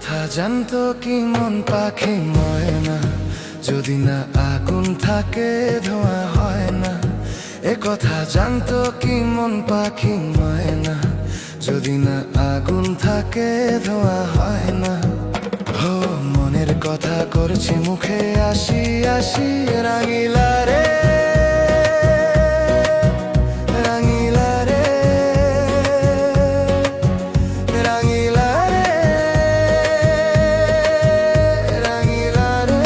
কথা জানতো কি মন পাখি ময়না, যদি না আগুন থাকে ধোঁয়া হয় না। এ কথা জানতো কি মন পাখি ময়না, যদি না আগুন থাকে ধোঁয়া হয় না। হো মনের কথা করছি মুখে আসি আসি, রাঙিলা রে রাঙিলা রে রাঙিলা রে রাঙিলা রে।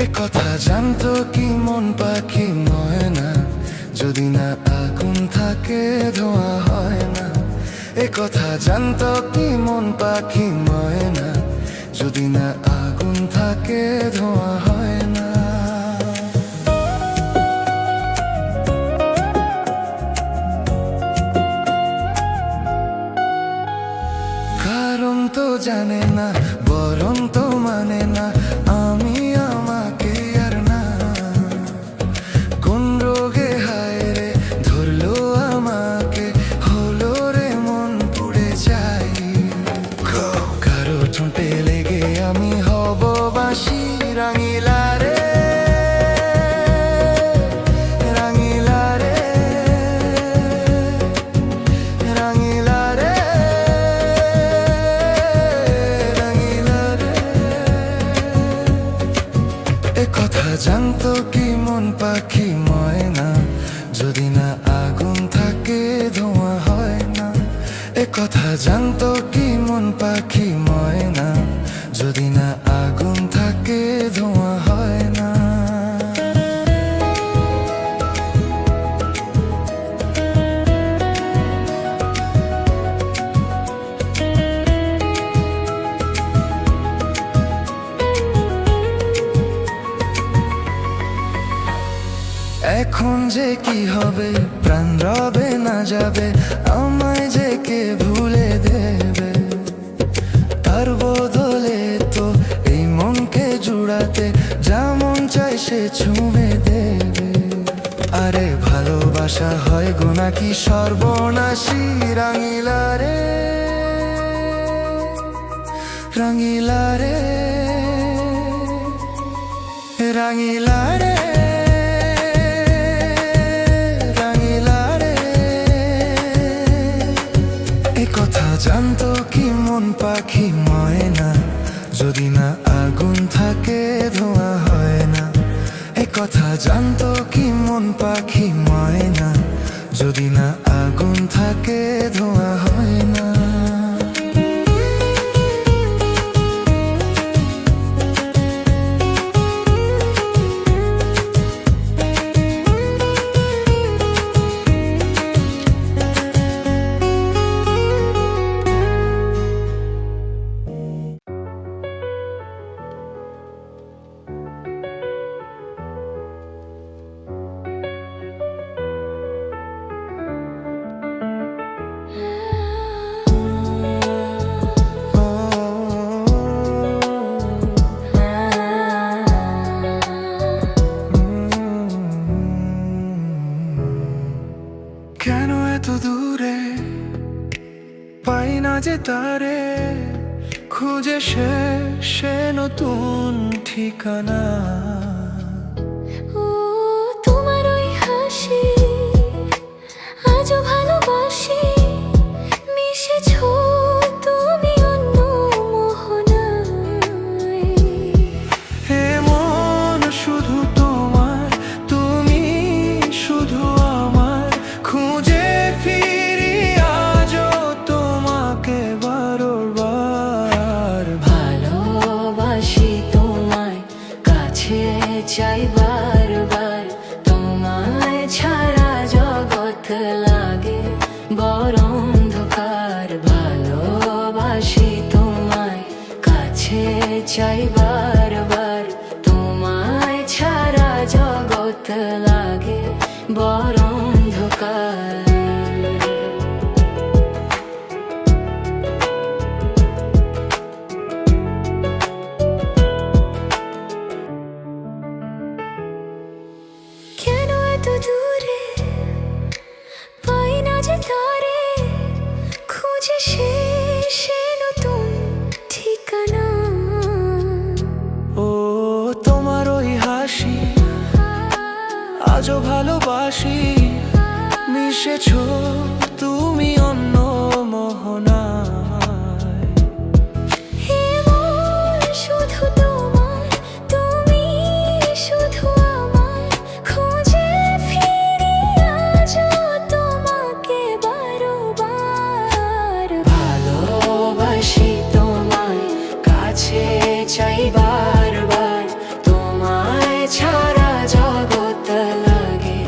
এ কথা জানতো কি মন পাখি ময়না, যদি না আগুন থাকে ধোঁয়া হয় না। এ কথা জানতো কি মন পাখি ময়না, যদি না আগুন থাকে ধোঁয়া হয় না। কারণ তো জানে না, বরং তো মানে না, আমি আমাকে আর না। কোন রোগে হায় রে ধরলো আমাকে, হলো রে মন পুড়ে যাই। কারো ঠোঁটে লেগে আমি হব বাঁশি, রাঙিলা রে রাঙিলা রে রাঙিলা রে রাঙিলা রে। এ কথা জানতো কি মন পাখি ময়না, যদি না আগুন থাকে ধোঁয়া হয় না। এ কথা জানতো কি মন পাখি ময়না, যদি না আগুন থাকে ধোঁয়া হয় না। এখন যে কি হবে, প্রাণ রবে না যাবে, আমায় যে কে ভুলে দেবে। তার বদলে তো এই মনকে জুড়াতে যেমন চাই সে ছুঁয়ে দেবে। আরে ভালোবাসা হয় গো নাকি সর্বনাশী, রাঙিলা রে রাঙিলা রে রাঙিলা রে রাঙিলা রে। এ কথা জানতো কি মন পাখি ময়না, যদি না আগুন থাকে ধোঁয়া হয় না। এ কথা জানতো কি মন পাখি ময়না, যদি না আগুন থাকে ধোঁয়া হয় না। কেন এত দূরে পাই না যে তারে, খুঁজে সে নতুন ঠিকানা। ও তোমার ওই হাসি আজও ভালোবাসি, মিশেছো তুমি অন্য মোহনায়। হে মন শুধু তোমার, তুমি শুধু আমার, খুঁজে ফিরি আজও তোমাকে বারবার। ভালোবাসি তোমায়, কাছে চাই বারবার, তোমায় ছাড়া জগৎ লাগে বড় অন্ধকার। ভালোবাসি তোমায়, কাছে চাই বারবার, তোমায় ছাড়া জগৎ লাগে বড় অন্ধকার। কেন এত দূরে পাই না যে তারে, খুঁজে শেষ ভালোবাসি মিশেছো তুমি অন্য মোহনায়। হে মন শুধু তোমার, তুমি শুধু আমার, খুঁজে ফিরি আজও তোমাকে বারবার। ভালোবাসি তোমায়, কাছে চাই বারবার, তোমায় ছাড়া জগৎ লাগে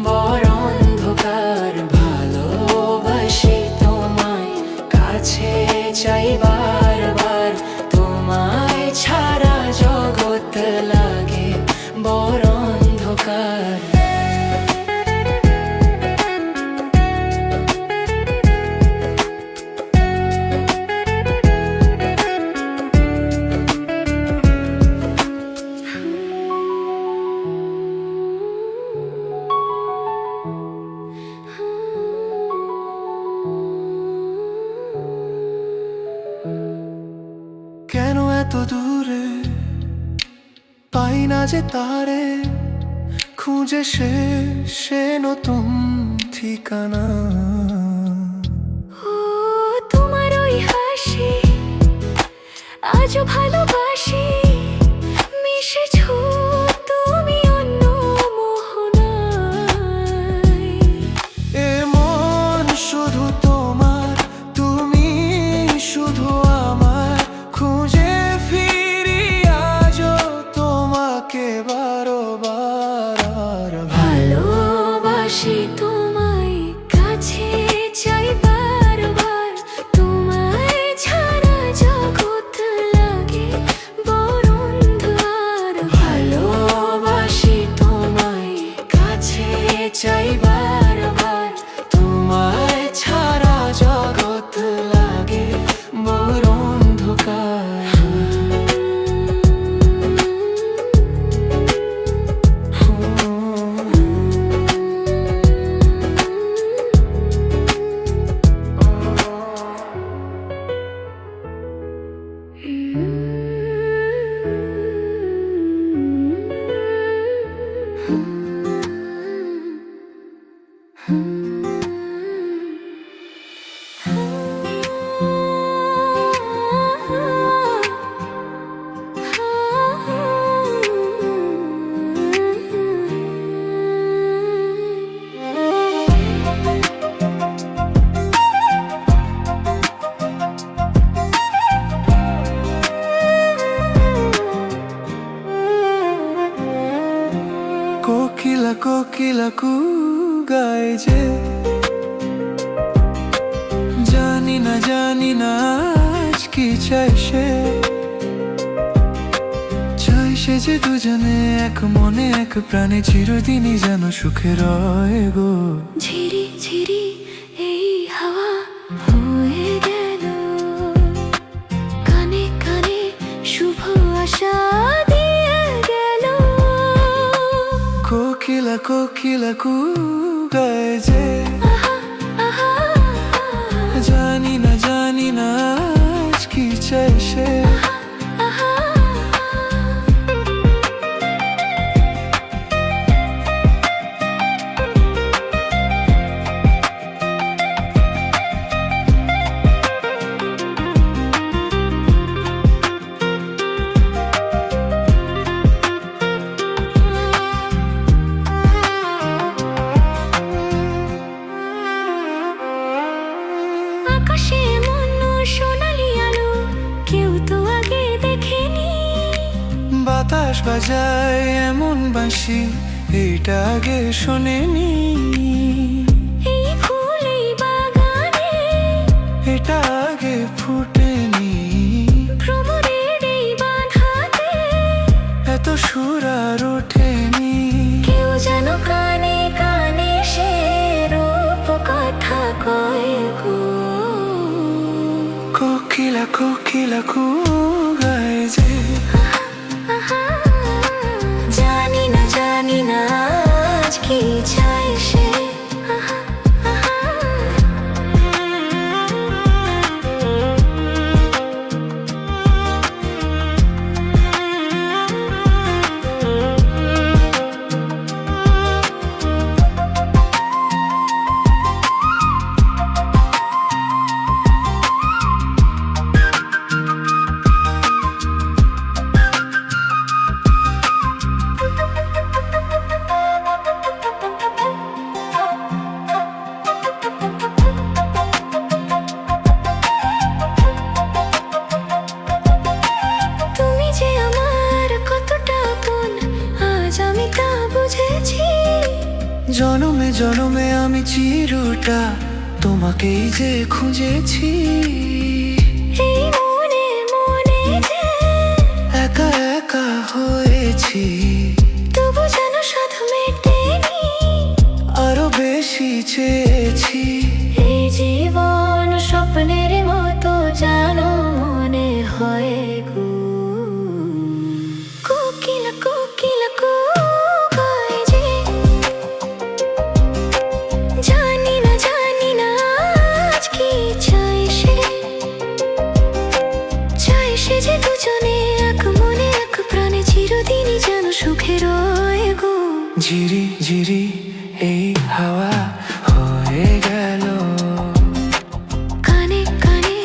বড় অন্ধকার। ভালোবাসি তোমায়, কাছে চাই বারবার, তোমায় ছাড়া জগৎ লাগে বড় অন্ধকার। কেন এত দূরে পাই না যে তারে, খুঁজে সে নতুন ঠিকানা। ও তোমার ওই হাসি আজও ভালোবাসি, মিশেছো তুমি অন্য মোহনায়। এ মন শুধু তোমার, তুমি শুধু আমার, খুঁজে ফিরি আজও তোমাকে বারবার। ভালোবাসি তোমায়, কাছে চাই বারবার, তোমায় ছাড়া জগৎ লাগে বড় অন্ধকার। ভালোবাসি তোমায়, কাছে চাই বারবার, তোমায় ছাড়া জগৎ লাগে বড় অন্ধকার। কোকিলা কোকিলা কু গায় যে, জানি না আজ কি চাই সে যে দুজনে এক মনে এক প্রাণে চিরদিনই যেন সুখে রয় গো। ঝিরি ঝিরি এই হাওয়া হয়ে গেল, কানে কানে শুভ আশা দিয়ে গেল। কোকিলা কোকিলা কু গায় যে, আহা আহা জানি না আজ কি চাই সে। আহা আকাশে এমন সোনালি আলো কেউ তো আগে দেখেনি। বাতাস বাজায় এমন বাঁশি এইটা আগে শোনেনি। এই ফুল এই বাগানে এটা আগে ফুটেনি। ভ্রমরের এই বাঁধাতে এত সুর আর ওঠেনি। কেউ যেন কানে কানে সে রূপ কথা কয় গো। কোকিলা কোকিলা কু গায় যে, আহা জানি না আজ কি চাই সে। আহা আহা জনমে জনমে আমি চিরটা তোমাকেই যে খুঁজেছি। এই মনে মনে যে একা একা হয়েছি, তবু যেন সাধু মেটেনি, আরো বেশি চেয়েছি। এই জীবন স্বপ্নের মতো জানো মনে হয় গো। কোকিল কোকিল কোকিল যে জানি না আজ কি চাই সে যে দুজনে এক মনে এক প্রাণে চিরদিনই যেন সুখে রয়ে গো। ঝিরি ঝিরি এই হাওয়া হয়ে গেল, কানে কানে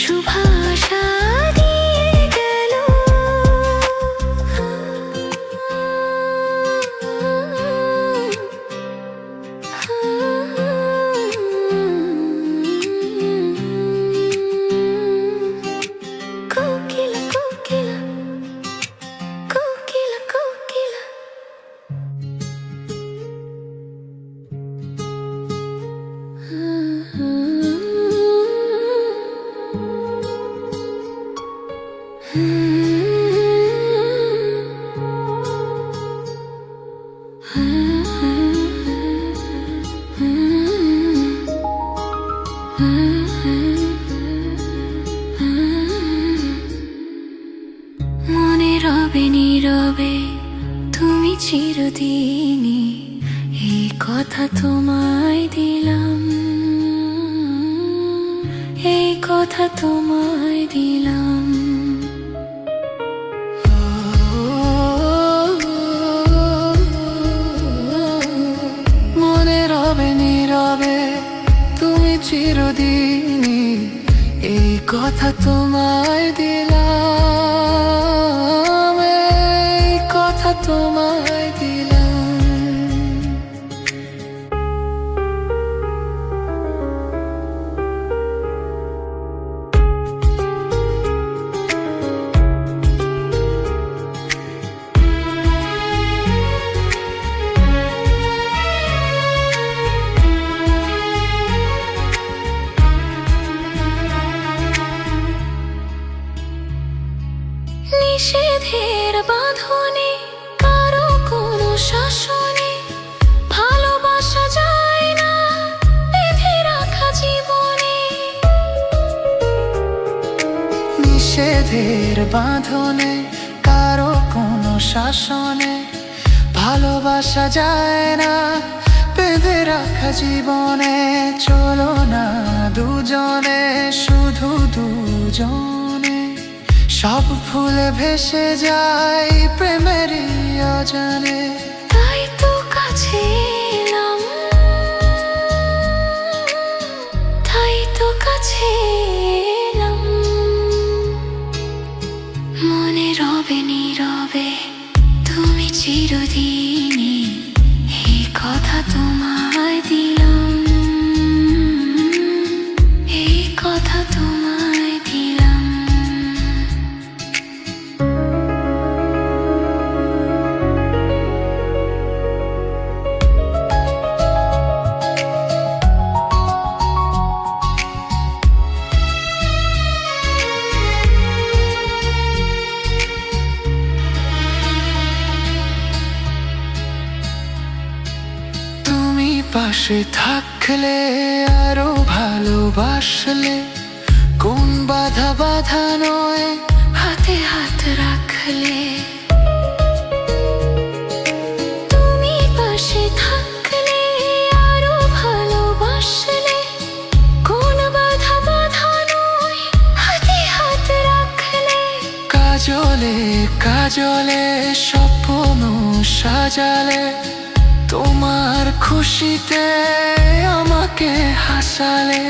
সুভাষা দিয়ে গেল। কোকিল কোকিল কোকিল কোকিল মনে রবে নীরবে তুমি চিরদিনই, এই কথা তোমায় দিলাম, এই কথা তোমায় দিলাম। মনে রবে নীরবে তুমি চিরদিনই, এই কথা তোমায় দিলাম, এই কথা তোমায় দিলাম। নিষেধের বাঁধনে কারো কোনো শাসনে ভালোবাসা যায় না বেঁধে রাখা জীবনে। নিষেধের বাঁধনে কারো কোনো শাসনে ভালোবাসা যায় না বেঁধে রাখা জীবনে। চলো না দুজনে, শুধু দুজনে, সব ফুলে ভেসে যায় প্রেমেরই অজানে। তাই তো কাছে এলাম, তাই তো কাছে এলাম। মনে রবে নীরবে তুমি চিরদিনই, এই কথা তোমায় দিলাম, এই কথা তোমায় দিলাম। পাশে থাকলে আরো ভালোবাসলে, কোন বাধা বাধা নয় হাতে হাত রাখলে। তুমি পাশে থাকলে আরো ভালোবাসলে, কোন বাধা বাধা নয় হাতে হাত রাখলে। কাজলে কাজলে স্বপ্ন সাজালে, তোমার খুশিতে আমাকে হাসালে।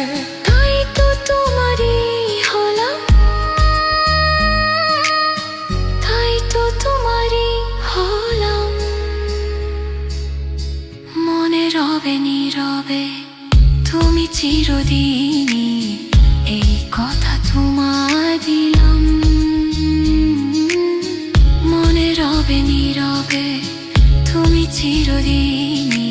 তাই তো তোমারই হলাম, তাই তো তোমারই হলাম। মনে রবে নীরবে তুমি চিরদিনই, এই কথা তোমায় দিলাম। মনে রবে নীরবে তুমি চিরদিনই,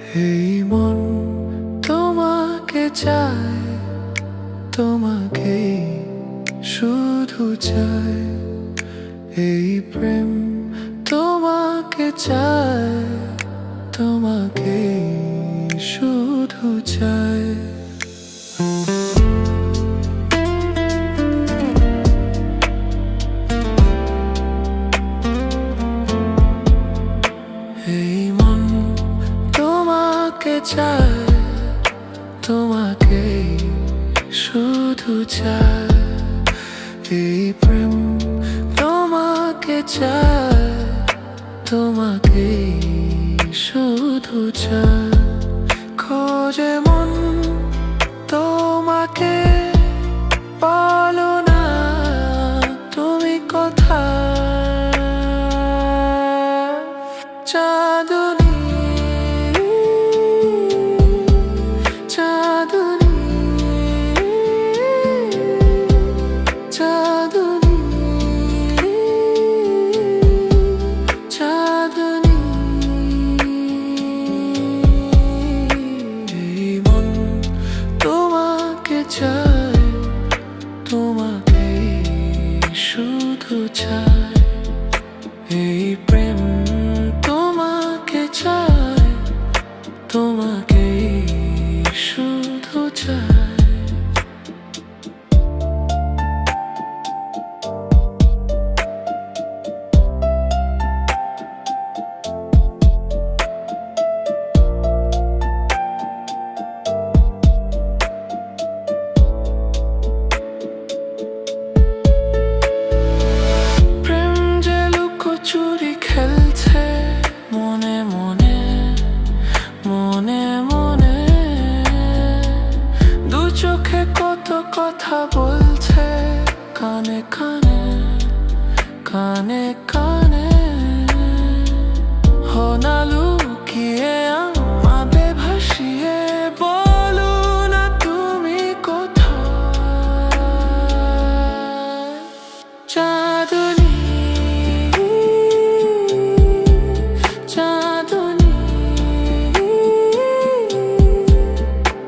এই মন তোমাকে চায়, তোমাকে শুধু চায়। এই প্রেম তোমাকে চায়, তোমাকে শুধু চায়। এই মন তোমাকে চায়, তোমাকে শুধু চায়। এই প্রেম তোমাকে চায়, তোমাকে শুধু চায়। খোঁজে মন তোমাকে, বলো না তুমি কোথায়। চাঁদনী, চাঁদনী, চাঁদনী, চাঁদনী। এই মন তোমাকে চায়, তোমাকে শুধু চায়। এই প্রেম তোমাকে চায়, তোমাকে শুধু চায়। প্রেম যে লুকোচুরি খেলছে মনে মনে, মনে মনে। দু চোখে কত কথা বলছে কানে কানে, কানে কানে। হো না লুকিয়ে আমাকে ভাসিয়ে, বলো না তুমি কোথায়। চাঁদনী, চাঁদনী,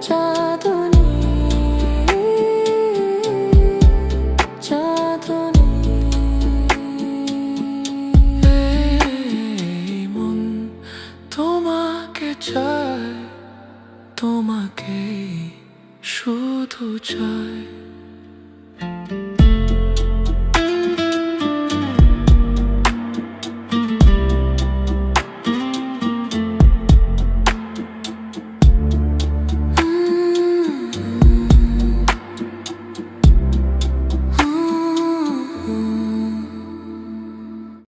চাঁদনী, চাঁদনী। এই মন তোমাকে চায়, তোমাকে শুধু চায়।